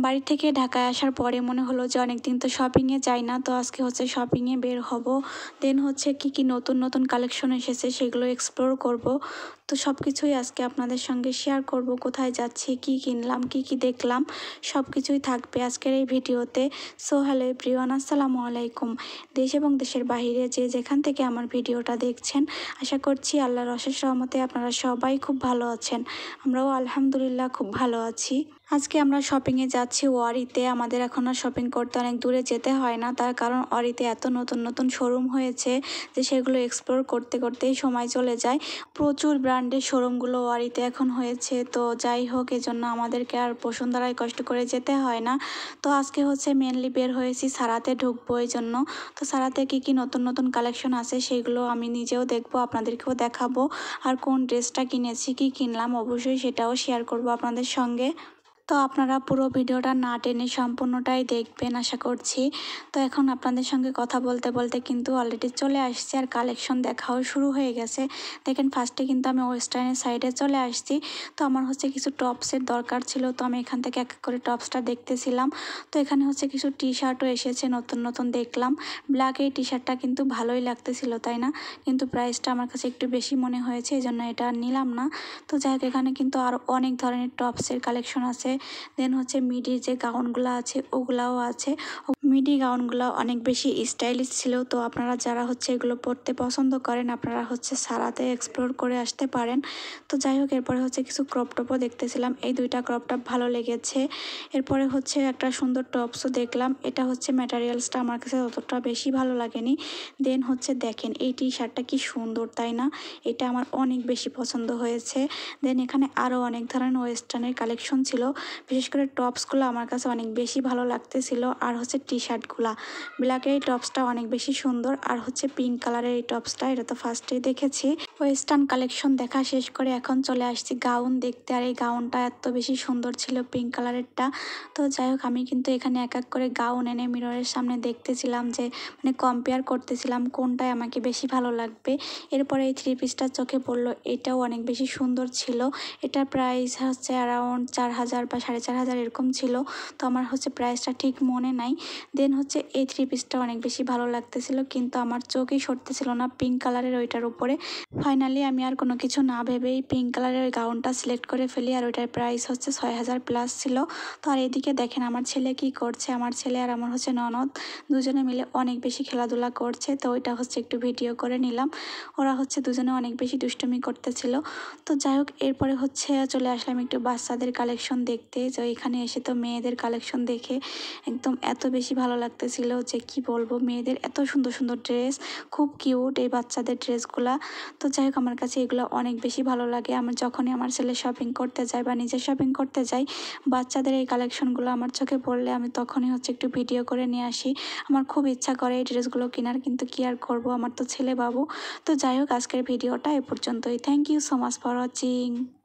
বাড়ি থেকে ঢাকায় আসার পরে মনে হলো যে অনেকদিন তো শপিংয়ে যাই না, তো আজকে হচ্ছে শপিংয়ে বের হব। দেন হচ্ছে কি নতুন নতুন কালেকশন এসেছে সেগুলো এক্সপ্লোর করব। তো সব কিছুই আজকে আপনাদের সঙ্গে শেয়ার করব, কোথায় যাচ্ছি, কি কিনলাম, কি দেখলাম, সব কিছুই থাকবে আজকের এই ভিডিওতে। সো হ্যালো এভরিওয়ান, আসসালামু আলাইকুম। দেশ এবং দেশের বাইরে যে যেখান থেকে আমার ভিডিওটা দেখছেন, আশা করছি আল্লাহর অশেষ রহমতে আপনারা সবাই খুব ভালো আছেন। আমরাও আলহামদুলিল্লাহ খুব ভালো আছি। আজকে আমরা শপিংয়ে যাচ্ছি ওয়ারিতে। আমাদের এখন আর শপিং করতে অনেক দূরে যেতে হয় না, তার কারণ ওয়ারিতে এত নতুন নতুন শোরুম হয়েছে যে সেগুলো এক্সপ্লোর করতে করতেই সময় চলে যায়। প্রচুর ব্র্যান্ডের শোরুমগুলো ওয়ারিতে এখন হয়েছে। তো যাই হোক, এজন্য আমাদেরকে আর বসুন্ধরায় কষ্ট করে যেতে হয় না। তো আজকে হচ্ছে মেনলি বের হয়েছি সারাতে ঢুকবো এই জন্য। তো সারাতে কি নতুন নতুন কালেকশন আছে সেগুলো আমি নিজেও দেখবো, আপনাদেরকেও দেখাবো। আর কোন ড্রেসটা কিনেছি, কি কিনলাম, অবশ্যই সেটাও শেয়ার করবো আপনাদের সঙ্গে। তো আপনারা পুরো ভিডিওটা না টেনে সম্পূর্ণটাই দেখবেন আশা করছি। তো এখন আপনাদের সঙ্গে কথা বলতে বলতে কিন্তু অলরেডি চলে আসছি, আর কালেকশন দেখাও শুরু হয়ে গেছে। দেখেন ফার্স্টে কিন্তু আমি ওয়েস্টার্নের সাইডে চলে আসছি। তো আমার হচ্ছে কিছু টপসের দরকার ছিল, তো আমি এখান থেকে এক এক করে টপসটা দেখতেছিলাম। তো এখানে হচ্ছে কিছু টি শার্টও এসেছে নতুন নতুন দেখলাম। ব্ল্যাক এই টি শার্টটা কিন্তু ভালোই লাগতেছিল, তাই না? কিন্তু প্রাইসটা আমার কাছে একটু বেশি মনে হয়েছে, এই জন্য এটা নিলাম না। তো যাই হোক, এখানে কিন্তু আরও অনেক ধরনের টপসের কালেকশন আছে। দেন হচ্ছে মিডির যে গাউনগুলো আছে ওগুলাও আছে। মিডি গাউনগুলো অনেক বেশি স্টাইলিশ ছিল। তো আপনারা যারা হচ্ছে এগুলো পরতে পছন্দ করেন, আপনারা হচ্ছে সারাতে এক্সপ্লোর করে আসতে পারেন। তো যাই হোক, এরপরে হচ্ছে কিছু ক্রপ টপও দেখতেছিলাম, এই দুইটা ক্রপ টপ ভালো লেগেছে। এরপরে হচ্ছে একটা সুন্দর টপসও দেখলাম, এটা হচ্ছে ম্যাটেরিয়ালসটা আমার কাছে অতটা বেশি ভালো লাগেনি। দেন হচ্ছে দেখেন এই টি শার্টটা কি সুন্দর, তাই না? এটা আমার অনেক বেশি পছন্দ হয়েছে। দেন এখানে আরও অনেক ধরনের ওয়েস্টার্নের কালেকশন ছিল, বিশেষ করে টপসগুলো আমার কাছে অনেক বেশি ভালো লাগতেছিল। আর হচ্ছে টি শার্টগুলা, ব্ল্যাকের এই টপসটা অনেক বেশি সুন্দর, আর হচ্ছে পিঙ্ক কালারের এই টপসটা, এটা তো ফার্স্টেই দেখেছি। ওয়েস্টার্ন কালেকশন দেখা শেষ করে এখন চলে আসছি গাউন দেখতে, আর এই গাউনটা এত বেশি সুন্দর ছিল পিঙ্ক কালারেরটা। তো যাই হোক, আমি কিন্তু এখানে এক এক করে গাউন এনে মিররের সামনে দেখতেছিলাম, যে মানে কম্পেয়ার করতেছিলাম কোনটায় আমাকে বেশি ভালো লাগবে। এরপরে এই থ্রি পিসটা চোখে পড়লো, এটাও অনেক বেশি সুন্দর ছিল। এটার প্রাইস হচ্ছে অ্যারাউন্ড 4000 বা 4500 এরকম ছিল। তো আমার হচ্ছে প্রাইসটা ঠিক মনে নাই। দেন হচ্ছে এই থ্রি পিসটা অনেক বেশি ভালো লাগতেছিল, কিন্তু আমার চোখেই সরতেছিল না পিঙ্ক কালারের ওইটার উপরে। ফাইনালি আমি আর কোনো কিছু না ভেবেই পিঙ্ক কালারের ওই গাউনটা সিলেক্ট করে ফেলি, আর ওইটার প্রাইস হচ্ছে 6000 প্লাস ছিল। তো আর এদিকে দেখেন আমার ছেলে কি করছে, আমার ছেলে আর আমার হচ্ছে ননদ দুজনে মিলে অনেক বেশি খেলাধুলা করছে। তো ওইটা হচ্ছে একটু ভিডিও করে নিলাম। ওরা হচ্ছে দুজনে অনেক বেশি দুষ্টুমি করতেছিল। তো যাই হোক, এরপরে হচ্ছে চলে আসলাম একটু বাচ্চাদের কালেকশন দেখতে। তো এখানে এসে তো মেয়েদের কালেকশন দেখে একদম এত বেশি ভালো লাগতেছিল যে কি বলবো, মেয়েদের এত সুন্দর সুন্দর ড্রেস, খুব কিউট এই বাচ্চাদের ড্রেসগুলা। তো যাই হোক, আমার কাছে এগুলো অনেক বেশি ভালো লাগে। আমার যখনই আমার ছেলে শপিং করতে যায় বা নিজে শপিং করতে যাই, বাচ্চাদের এই কালেকশনগুলো আমার চোখে পড়লে আমি তখনই হচ্ছে একটু ভিডিও করে নিয়ে আসি। আমার খুব ইচ্ছা করে এই ড্রেসগুলো কেনার, কিন্তু কি আর করবো, আমার তো ছেলে বাবু। তো যাই হোক, আজকের ভিডিওটা এ পর্যন্তই। Thank you so much for watching.